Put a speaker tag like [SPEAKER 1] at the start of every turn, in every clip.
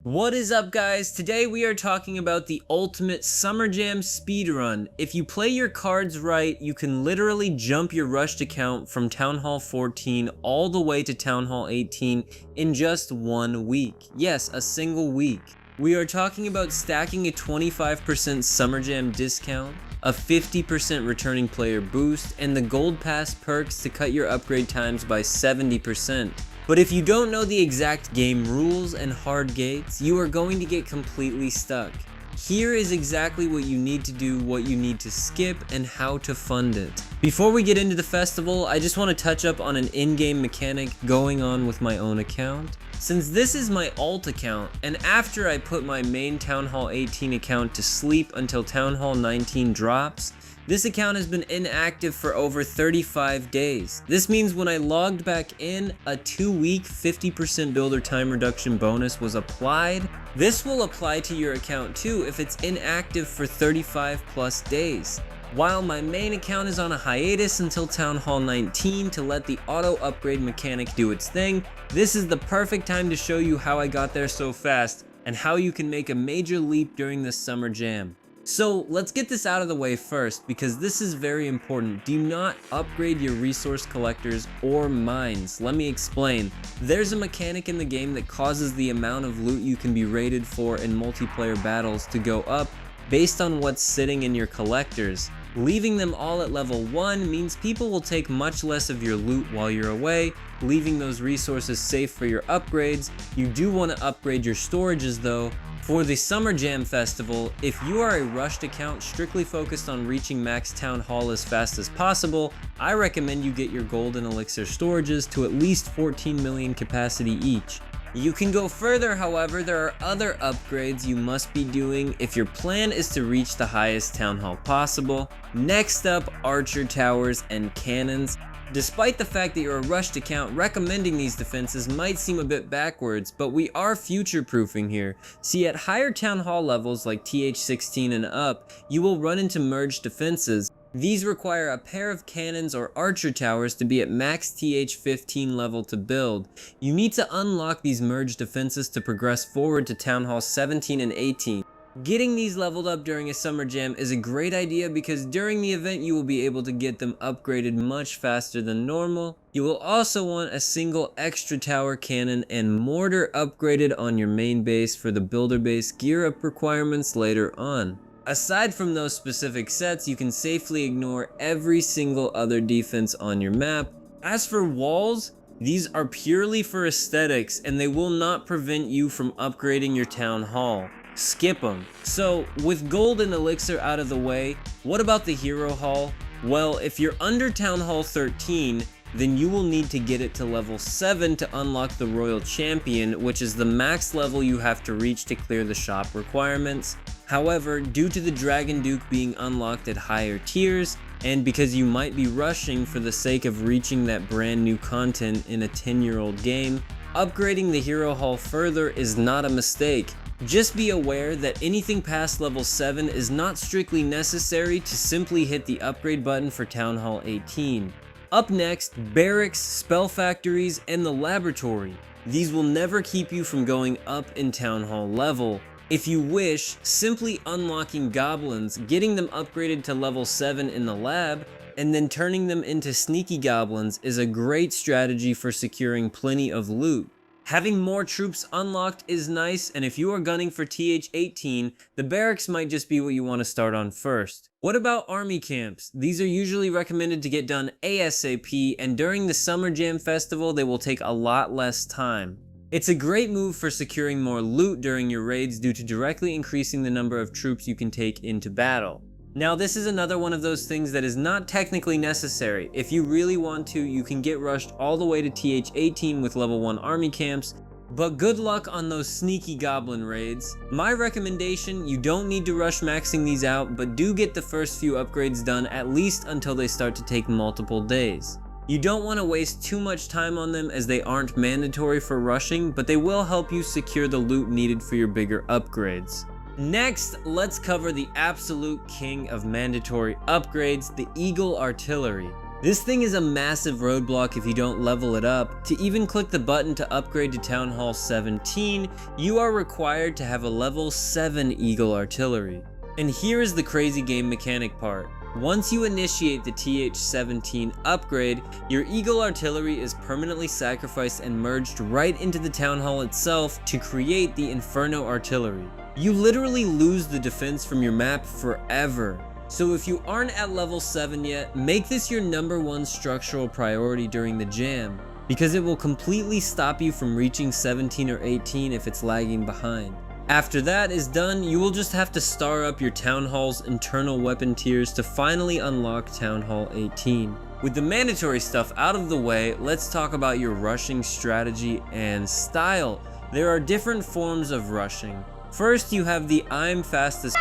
[SPEAKER 1] What is up, guys? Today we are talking about the ultimate Summer Jam speedrun. If you play your cards right, you can literally jump your rushed account from Town Hall 14 all the way to Town Hall 18 in just 1 week. Yes, a single week. We are talking about stacking a 25% Summer Jam discount, a 50% returning player boost, and the Gold Pass perks to cut your upgrade times by 70%. But if you don't know the exact game rules and hard gates, you are going to get completely stuck. Here is exactly what you need to do, what you need to skip, and how to fund it. Before we get into the festival, I just want to touch up on an in-game mechanic going on with my own account. Since this is my alt account, and after I put my main Town Hall 18 account to sleep until Town Hall 19 drops, this account has been inactive for over 35 days. This means when I logged back in, a 2-week 50% builder time reduction bonus was applied. This will apply to your account too if it's inactive for 35 plus days. While my main account is on a hiatus until Town Hall 19 to let the auto upgrade mechanic do its thing, this is the perfect time to show you how I got there so fast and how you can make a major leap during this summer jam. So let's get this out of the way first, because this is very important. Do not upgrade your resource collectors or mines. Let me explain. There's a mechanic in the game that causes the amount of loot you can be rated for in multiplayer battles to go up based on what's sitting in your collectors. Leaving them all at level 1 means people will take much less of your loot while you're away, leaving those resources safe for your upgrades. You do want to upgrade your storages though. For the Summer Jam Festival, if you are a rushed account strictly focused on reaching max Town Hall as fast as possible, I recommend you get your gold and elixir storages to at least 14 million capacity each. You can go further, however. There are other upgrades you must be doing if your plan is to reach the highest Town Hall possible. Next up, archer towers and cannons. Despite the fact that you're a rushed account, recommending these defenses might seem a bit backwards, but we are future-proofing here. See, at higher Town Hall levels like TH16 and up, you will run into merged defenses. These require a pair of cannons or archer towers to be at max TH15 level to build. You need to unlock these merged defenses to progress forward to Town Hall 17 and 18. Getting these leveled up during a summer jam is a great idea because during the event you will be able to get them upgraded much faster than normal. You will also want a single extra tower cannon and mortar upgraded on your main base for the builder base gear up requirements later on. Aside from those specific sets, you can safely ignore every single other defense on your map. As for walls, these are purely for aesthetics and they will not prevent you from upgrading your Town Hall. Skip them. So with gold and elixir out of the way, what about the hero hall? Well, if you're under Town Hall 13, then you will need to get it to level 7 to unlock the Royal Champion, which is the max level you have to reach to clear the shop requirements. However, due to the Dragon Duke being unlocked at higher tiers, and because you might be rushing for the sake of reaching that brand new content in a 10-year-old game, upgrading the hero hall further is not a mistake. Just be aware that anything past level 7 is not strictly necessary to simply hit the upgrade button for Town Hall 18. Up next, barracks, spell factories, and the laboratory. These will never keep you from going up in Town Hall level. If you wish, simply unlocking goblins, getting them upgraded to level 7 in the lab, and then turning them into sneaky goblins is a great strategy for securing plenty of loot. Having more troops unlocked is nice, and if you are gunning for TH18, the barracks might just be what you want to start on first. What about army camps? These are usually recommended to get done ASAP, and during the Summer Jam Festival, they will take a lot less time. It's a great move for securing more loot during your raids due to directly increasing the number of troops you can take into battle. Now, this is another one of those things that is not technically necessary. If you really want to, you can get rushed all the way to TH18 with level 1 army camps, but good luck on those sneaky goblin raids. My recommendation, you don't need to rush maxing these out, but do get the first few upgrades done at least until they start to take multiple days. You don't want to waste too much time on them as they aren't mandatory for rushing, but they will help you secure the loot needed for your bigger upgrades. Next, let's cover the absolute king of mandatory upgrades, the Eagle Artillery. This thing is a massive roadblock if you don't level it up. To even click the button to upgrade to Town Hall 17, you are required to have a level 7 Eagle Artillery. And here is the crazy game mechanic part. Once you initiate the TH-17 upgrade, your Eagle Artillery is permanently sacrificed and merged right into the Town Hall itself to create the Inferno Artillery. You literally lose the defense from your map forever. So if you aren't at level 7 yet, make this your #1 structural priority during the jam, because it will completely stop you from reaching 17 or 18 if it's lagging behind. After that is done, you will just have to star up your Town Hall's internal weapon tiers to finally unlock Town Hall 18. With the mandatory stuff out of the way, let's talk about your rushing strategy and style. There are different forms of rushing. First, you have the I'm fastest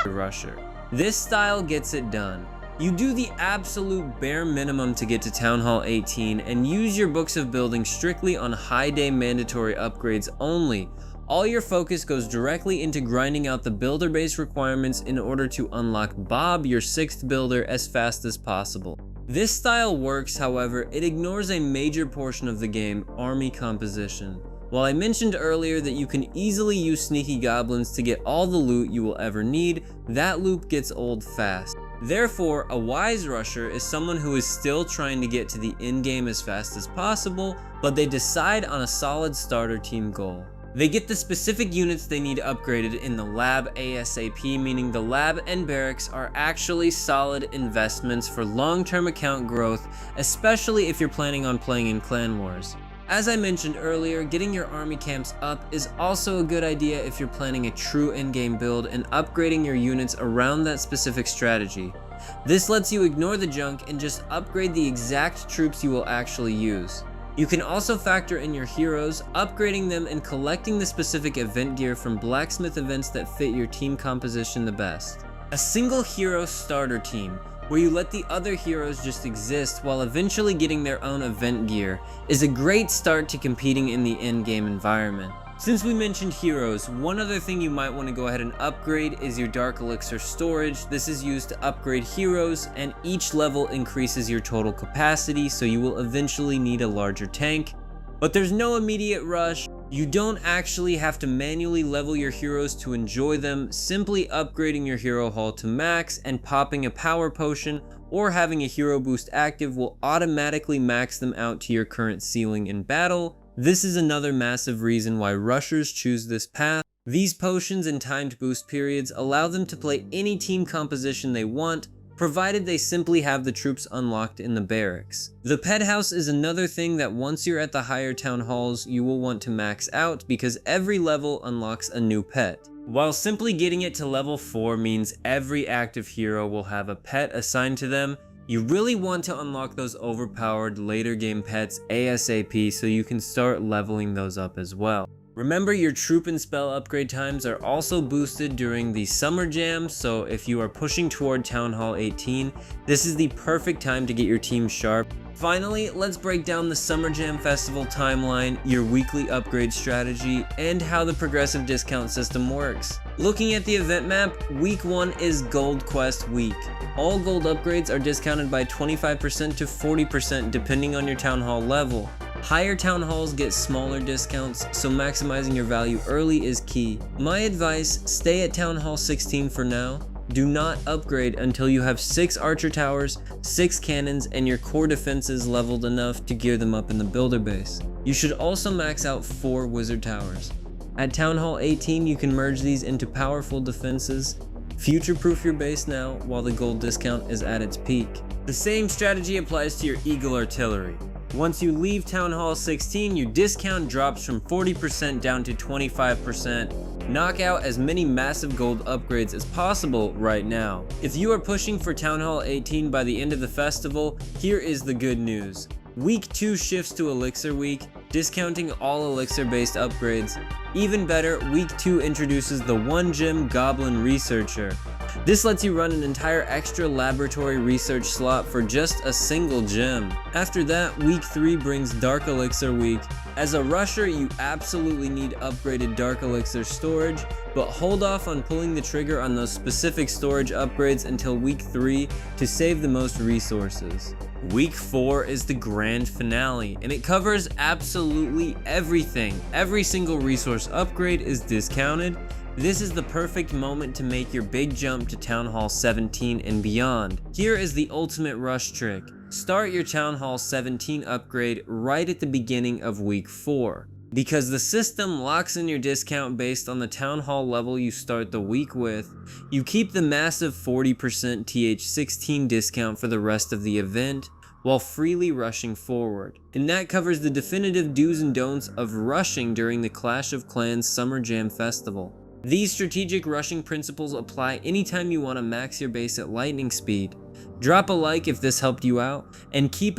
[SPEAKER 1] rusher. This style gets it done. You do the absolute bare minimum to get to Town Hall 18 and use your books of building strictly on high day mandatory upgrades only. All your focus goes directly into grinding out the builder base requirements in order to unlock Bob, your 6th builder, as fast as possible. This style works, however, it ignores a major portion of the game, army composition. While I mentioned earlier that you can easily use sneaky goblins to get all the loot you will ever need, that loop gets old fast. Therefore, a wise rusher is someone who is still trying to get to the end game as fast as possible, but they decide on a solid starter team goal. They get the specific units they need upgraded in the lab ASAP, meaning the lab and barracks are actually solid investments for long-term account growth, especially if you're planning on playing in Clan Wars. As I mentioned earlier, getting your army camps up is also a good idea if you're planning a true endgame build and upgrading your units around that specific strategy. This lets you ignore the junk and just upgrade the exact troops you will actually use. You can also factor in your heroes, upgrading them and collecting the specific event gear from blacksmith events that fit your team composition the best. A single hero starter team, where you let the other heroes just exist while eventually getting their own event gear, is a great start to competing in the endgame environment. Since we mentioned heroes, one other thing you might want to go ahead and upgrade is your Dark Elixir storage. This is used to upgrade heroes, and each level increases your total capacity, so you will eventually need a larger tank. But there's no immediate rush. You don't actually have to manually level your heroes to enjoy them. Simply upgrading your hero hall to max and popping a power potion or having a hero boost active will automatically max them out to your current ceiling in battle. This is another massive reason why rushers choose this path. These potions and timed boost periods allow them to play any team composition they want, provided they simply have the troops unlocked in the barracks. The pet house is another thing that once you're at the higher town halls, you will want to max out because every level unlocks a new pet. While simply getting it to level 4 means every active hero will have a pet assigned to them, you really want to unlock those overpowered later game pets ASAP so you can start leveling those up as well. Remember, your troop and spell upgrade times are also boosted during the summer jam, so if you are pushing toward Town Hall 18, this is the perfect time to get your team sharp. Finally, let's break down the Summer Jam Festival timeline, your weekly upgrade strategy, and how the progressive discount system works. Looking at the event map, week 1 is Gold Quest week. All gold upgrades are discounted by 25% to 40% depending on your Town Hall level. Higher Town Halls get smaller discounts, so maximizing your value early is key. My advice, stay at Town Hall 16 for now. Do not upgrade until you have 6 archer towers, 6 cannons, and your core defenses leveled enough to gear them up in the builder base. You should also max out 4 wizard towers. At Town Hall 18, you can merge these into powerful defenses. Future-proof your base now while the gold discount is at its peak. The same strategy applies to your Eagle Artillery. Once you leave Town Hall 16, your discount drops from 40% down to 25%. Knock out as many massive gold upgrades as possible right now. If you are pushing for Town Hall 18 by the end of the festival, here is the good news. Week 2 shifts to Elixir Week, discounting all Elixir-based upgrades. Even better, Week 2 introduces the 1-gem Goblin Researcher. This lets you run an entire extra laboratory research slot for just a single gem. After that, Week 3 brings Dark Elixir Week. As a rusher, you absolutely need upgraded Dark Elixir storage, but hold off on pulling the trigger on those specific storage upgrades until Week 3 to save the most resources. Week 4 is the grand finale, and it covers absolutely everything. Every single resource upgrade is discounted. This is the perfect moment to make your big jump to Town Hall 17 and beyond. Here is the ultimate rush trick. Start your Town Hall 17 upgrade right at the beginning of week 4. Because the system locks in your discount based on the Town Hall level you start the week with, you keep the massive 40% TH16 discount for the rest of the event, while freely rushing forward. And that covers the definitive do's and don'ts of rushing during the Clash of Clans Summer Jam Festival. These strategic rushing principles apply anytime you want to max your base at lightning speed. Drop a like if this helped you out, and keep